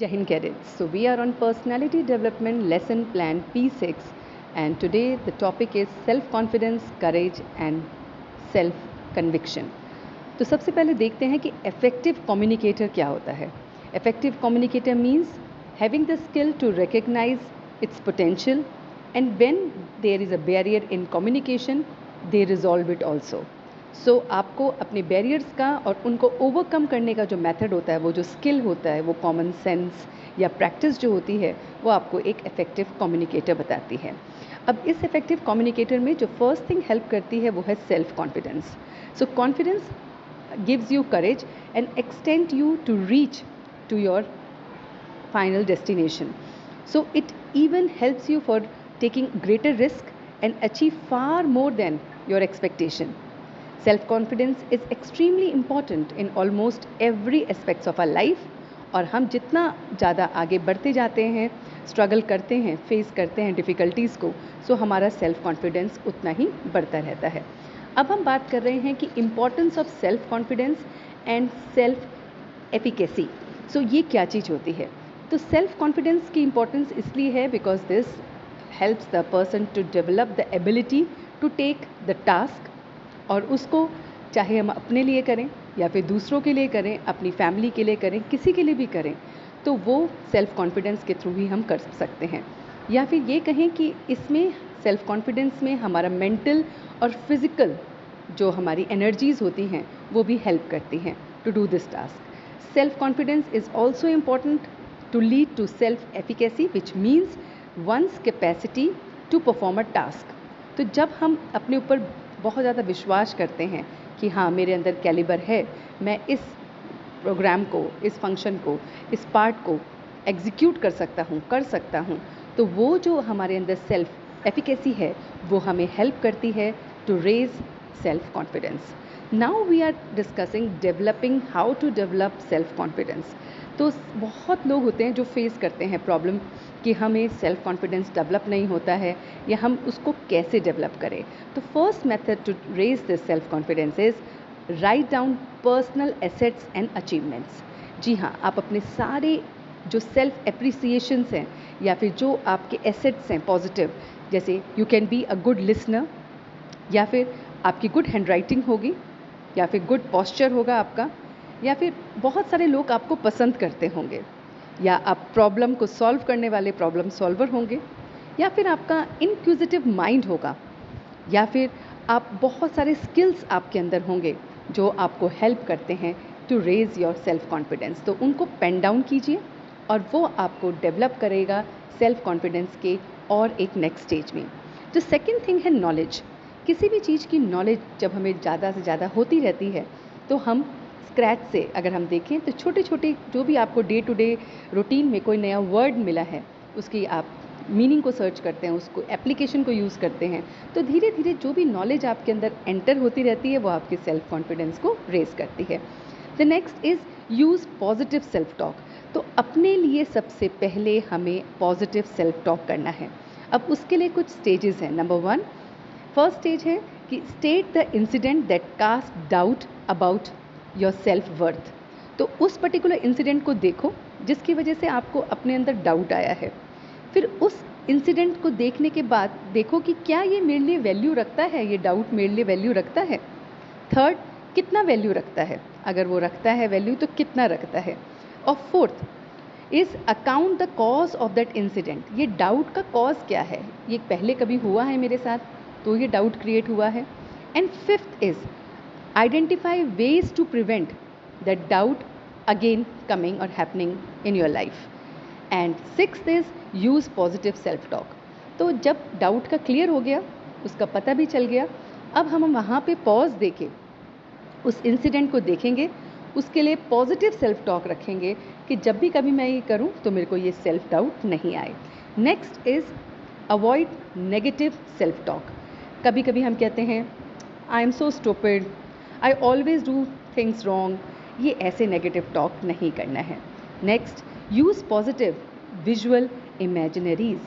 Jai Hind cadets. So we are on personality development lesson plan P6 and today the topic is self-confidence, courage and self-conviction. तो सबसे पहले देखते हैं कि effective communicator क्या होता है. Effective communicator means having the skill to recognize its potential and when there is a barrier in communication, they resolve it also. सो आपको अपने बैरियर्स का और उनको ओवरकम करने का जो मेथड होता है, वो जो स्किल होता है, वो कॉमन सेंस या प्रैक्टिस जो होती है, वो आपको एक इफ़ेक्टिव कम्युनिकेटर बताती है. अब इस इफ़ेक्टिव कम्युनिकेटर में जो फर्स्ट थिंग हेल्प करती है वो है self confidence. So confidence gives you courage and extend you to reach to your final destination. So it even helps you for taking greater risk and achieve far more than your expectation. Self-confidence is extremely important in almost every aspects of our life और हम जितना ज़्यादा आगे बढ़ते जाते हैं, struggle करते हैं, फेस करते हैं डिफ़िकल्टीज़ को, सो हमारा सेल्फ कॉन्फिडेंस उतना ही बढ़ता रहता है. अब हम बात कर रहे हैं कि importance of self confidence and self efficacy. So ये क्या चीज़ होती है? तो सेल्फ कॉन्फिडेंस की इम्पॉर्टेंस इसलिए है because this helps the person to develop the ability to take the task और उसको चाहे हम अपने लिए करें या फिर दूसरों के लिए करें, अपनी फैमिली के लिए करें, किसी के लिए भी करें, तो वो सेल्फ कॉन्फिडेंस के थ्रू ही हम कर सकते हैं. या फिर ये कहें कि इसमें सेल्फ कॉन्फिडेंस में हमारा मेंटल और फिज़िकल जो हमारी एनर्जीज़ होती हैं वो भी हेल्प करती हैं to do this task. Self confidence is also important to lead to self-efficacy which means one's capacity to perform a task. तो जब हम अपने ऊपर बहुत ज़्यादा विश्वास करते हैं कि हाँ मेरे अंदर कैलिबर है, मैं इस प्रोग्राम को, इस फंक्शन को, इस पार्ट को एग्जीक्यूट कर सकता हूँ, तो वो जो हमारे अंदर सेल्फ एफिकेसी है वो हमें हेल्प करती है to raise self confidence. Now we are discussing developing how to develop self confidence. तो बहुत लोग होते हैं जो फेस करते हैं प्रॉब्लम कि हमें सेल्फ कॉन्फिडेंस डेवलप नहीं होता है या हम उसको कैसे डेवलप करें. तो first method to raise this self confidence is write down personal assets and achievements. जी हाँ, आप अपने सारे जो सेल्फ एप्रिसिएशंस हैं या फिर जो आपके एसेट्स हैं पॉजिटिव, जैसे you can be a good listener या फिर आपकी गुड हैंड राइटिंग होगी या फिर गुड पॉस्चर होगा आपका, या फिर बहुत सारे लोग आपको पसंद करते होंगे, या आप प्रॉब्लम को सॉल्व करने वाले प्रॉब्लम सॉल्वर होंगे, या फिर आपका इंक्विजिटिव माइंड होगा, या फिर आप बहुत सारे स्किल्स आपके अंदर होंगे जो आपको हेल्प करते हैं to raise your self confidence. तो उनको पेन डाउन कीजिए और वो आपको डेवलप करेगा सेल्फ कॉन्फिडेंस के और एक नेक्स्ट स्टेज में. जो सेकेंड थिंग है नॉलेज. किसी भी चीज़ की नॉलेज जब हमें ज़्यादा से ज़्यादा होती रहती है तो हम स्क्रैच से अगर हम देखें तो छोटे छोटे जो भी आपको डे टू डे रूटीन में कोई नया वर्ड मिला है उसकी आप मीनिंग को सर्च करते हैं, उसको एप्लीकेशन को यूज़ करते हैं, तो धीरे धीरे जो भी नॉलेज आपके अंदर एंटर होती रहती है वो आपके सेल्फ कॉन्फिडेंस को रेज करती है. The next is use positive self talk. तो अपने लिए सबसे पहले हमें पॉजिटिव सेल्फ टॉक करना है. अब उसके लिए कुछ स्टेजेस हैं. नंबर 1, फर्स्ट स्टेज है कि state the incident that caste doubt about your self worth. तो उस पर्टिकुलर इंसिडेंट को देखो जिसकी वजह से आपको अपने अंदर डाउट आया है. फिर उस इंसिडेंट को देखने के बाद देखो कि क्या ये मेरे लिए वैल्यू रखता है, ये डाउट मेरे लिए वैल्यू रखता है. थर्ड, कितना वैल्यू रखता है, अगर वो रखता है वैल्यू तो कितना रखता है. और fourth is account the cause of that incident. ये डाउट का कॉज क्या है, ये पहले कभी हुआ है मेरे साथ तो ये डाउट क्रिएट हुआ है. And fifth is identify ways to prevent that doubt again coming or happening in your life. And sixth is use positive self talk. तो जब डाउट का क्लियर हो गया, उसका पता भी चल गया, अब हम वहाँ पे पॉज देके उस इंसिडेंट को देखेंगे, उसके लिए पॉजिटिव सेल्फ टॉक रखेंगे कि जब भी कभी मैं ये करूँ तो मेरे को ये सेल्फ डाउट नहीं आए. Next is avoid negative self talk. कभी कभी हम कहते हैं I am so stupid, I always do things wrong. ये ऐसे नेगेटिव टॉक नहीं करना है. Next, use positive visual imageries.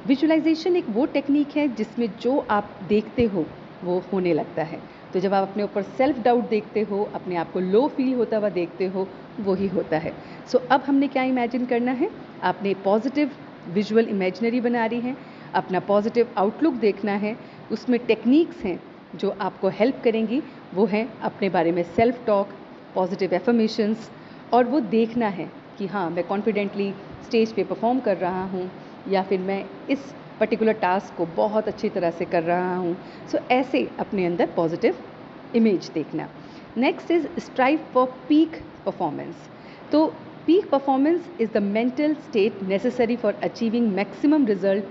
Visualization एक वो टेक्निक है जिसमें जो आप देखते हो वो होने लगता है. तो जब आप अपने ऊपर सेल्फ डाउट देखते हो, अपने आप को लो फील होता हुआ देखते हो, वही होता है। सो अब हमने क्या इमेजिन करना है, आपने पॉजिटिव विजुअल इमेजिनरी बना रही है, अपना पॉजिटिव आउटलुक देखना है। उसमें टेक्निक्स हैं जो आपको हेल्प करेंगी, वो हैं अपने बारे में सेल्फ टॉक, पॉजिटिव एफर्मेशंस, और वो देखना है कि हाँ, मैं कॉन्फिडेंटली स्टेज पे परफॉर्म कर रहा हूँ, या फिर मैं इस पर्टिकुलर टास्क को बहुत अच्छी तरह से कर रहा हूँ। सो ऐसे अपने अंदर पॉजिटिव इमेज देखना। Next is strive for peak performance. तो peak performance is the mental state necessary for achieving maximum result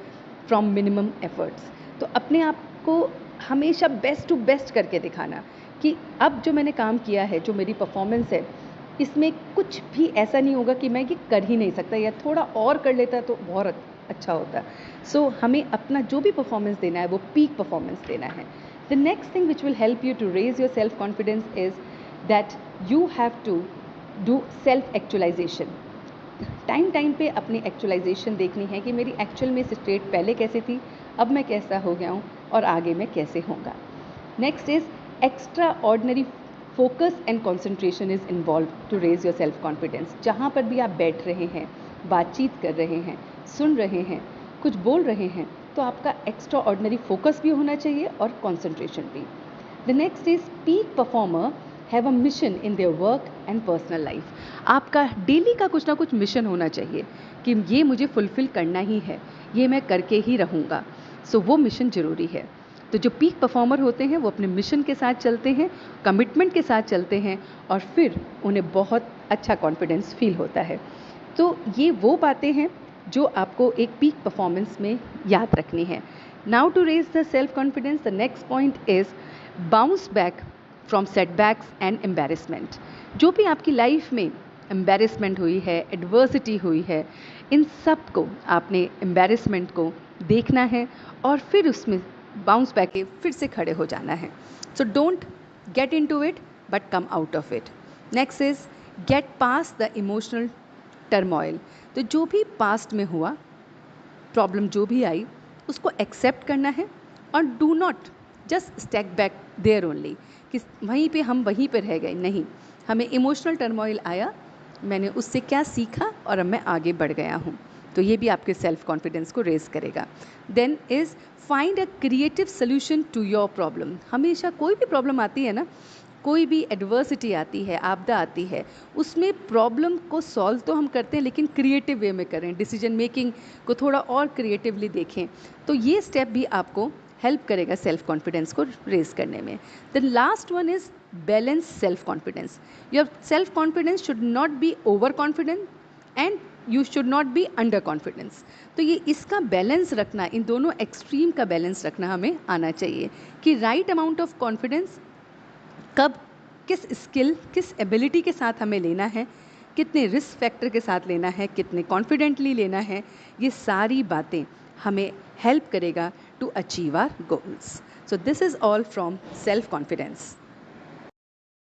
from minimum efforts. तो अपने आप को हमेशा बेस्ट टू बेस्ट करके दिखाना कि अब जो मैंने काम किया है, जो मेरी परफॉर्मेंस है, इसमें कुछ भी ऐसा नहीं होगा कि मैं ये कर ही नहीं सकता, या थोड़ा और कर लेता तो बहुत अच्छा होता। सो हमें अपना जो भी परफॉर्मेंस देना है वो पीक परफॉर्मेंस देना है। The next thing which will help you to raise your self confidence is that you have to do self actualization. Time पे अपनी एक्चुअलाइजेशन देखनी है कि मेरी एक्चुअल में स्टेट पहले कैसे थी, अब मैं कैसा हो गया हूँ, और आगे मैं कैसे होऊंगा। Next is extraordinary focus and concentration is involve to raise your self confidence. जहाँ पर भी आप बैठ रहे हैं, बातचीत कर रहे हैं, सुन रहे हैं, कुछ बोल रहे हैं, तो आपका एक्स्ट्रा ऑर्डिनरी फोकस भी होना चाहिए और कॉन्सेंट्रेशन भी। The next is peak performer have a mission in their work and personal life. आपका डेली का कुछ ना कुछ मिशन होना चाहिए कि ये मुझे फुलफिल करना ही है, ये मैं करके ही रहूँगा। सो वो मिशन ज़रूरी है। तो जो पीक परफॉर्मर होते हैं वो अपने मिशन के साथ चलते हैं, कमिटमेंट के साथ चलते हैं, और फिर उन्हें बहुत अच्छा कॉन्फिडेंस फील होता है। तो ये वो बातें हैं जो आपको एक पीक परफॉर्मेंस में याद रखनी है। Now to raise the self confidence, the next point is bounce back from setbacks and embarrassment. जो भी आपकी लाइफ में एम्बेरसमेंट हुई है, एडवर्सिटी हुई है, इन सब को आपने एम्बेरसमेंट को देखना है और फिर उसमें बाउंस बैक के फिर से खड़े हो जाना है। So don't get into it but come out of it. Next is get past the emotional turmoil. तो जो भी पास्ट में हुआ, प्रॉब्लम जो भी आई, उसको एक्सेप्ट करना है और do not just stake back there only कि वहीं पे हम वहीं पे रह गए। नहीं, हमें इमोशनल टर्मोइल आया, मैंने उससे क्या सीखा और अब मैं आगे बढ़ गया हूँ। तो ये भी आपके सेल्फ कॉन्फिडेंस को रेज करेगा। Then is find a creative solution to your problem. हमेशा कोई भी प्रॉब्लम आती है ना, कोई भी एडवर्सिटी आती है, आपदा आती है, उसमें प्रॉब्लम को सॉल्व तो हम करते हैं लेकिन क्रिएटिव वे में करें, डिसीजन मेकिंग को थोड़ा और क्रिएटिवली देखें। तो ये स्टेप भी आपको हेल्प करेगा सेल्फ कॉन्फिडेंस को रेज करने में। The last one is balance self confidence. Your self confidence should not be over confident and you should not be under confidence. तो ये इसका बैलेंस रखना, इन दोनों एक्सट्रीम का बैलेंस रखना हमें आना चाहिए कि राइट अमाउंट ऑफ कॉन्फिडेंस कब, किस स्किल, किस एबिलिटी के साथ हमें लेना है, कितने रिस्क फैक्टर के साथ लेना है, कितने कॉन्फिडेंटली लेना है, ये सारी बातें हमें हेल्प करेगा to achieve our goals. So this is all from self confidence.